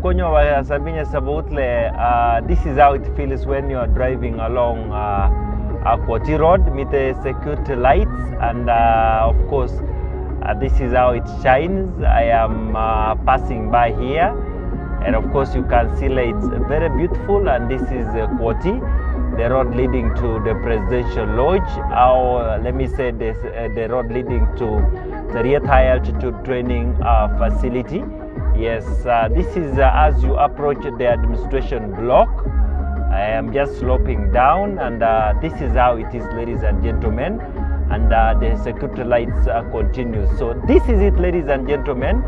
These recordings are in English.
konyo wa SABiNY SABAOT this is how it feels when you are driving along KWOTI road with the security lights, and of course this is how it shines. I am passing by here, and of course you can see it's very beautiful, and this is KWOTI, the road leading to the presidential lodge, or let me say this, the road leading to the high altitude training facility. Yes, this is as you approach the administration block. I am just sloping down, and this is how it is, ladies and gentlemen, and the security lights continue. So this is it, ladies and gentlemen,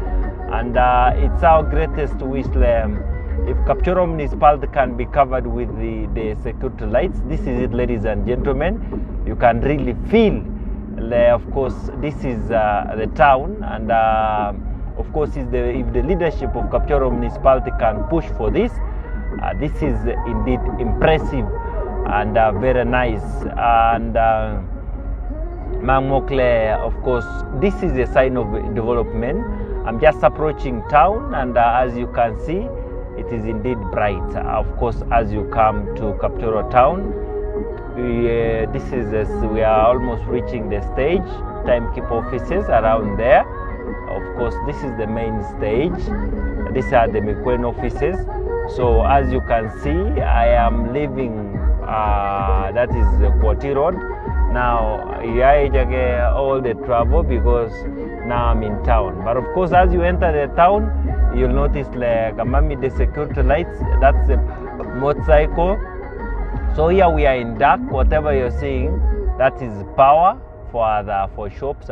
and it's our greatest wish. If Kapchorwa municipality can be covered with the security lights, this is it, ladies and gentlemen. You can really feel, of course, this is the town, and of course, if the leadership of Kapchorwa municipality can push for this, this is indeed impressive and very nice. And Mamokle, of course, this is a sign of development. I'm just approaching town, and as you can see, it is indeed bright. Of course, as you come to Kapchorwa town, we are almost reaching the stage. Timekeep offices around there. Of course, this is the main stage. These are the Mikwen offices. So as you can see, I am leaving, that is the KWOTI road. Now, I all the travel because now I'm in town. But of course, as you enter the town, you'll notice the security lights, that's the motorcycle. So here we are in dark. Whatever you're seeing, that is power for shops.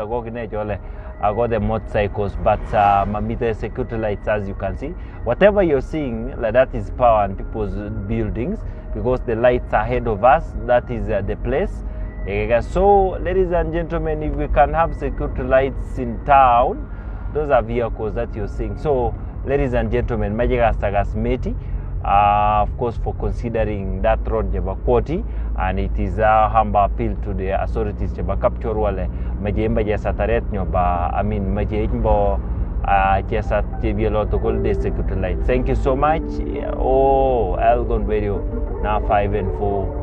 I got the motorcycles, but the security lights, as you can see, whatever you're seeing, that is power and people's buildings, because the lights ahead of us, that is the place. So, ladies and gentlemen, if we can have security lights in town, those are vehicles that you're seeing. So, ladies and gentlemen, of course, for considering that road jaba KWOTI, and it is a humble appeal to the authorities jaba Kapchorwa le majemba jasa taret nyoba, I mean majembo jasa jebiyalo to call the security light. Thank you so much. Oh, elgon video now 5 and 4.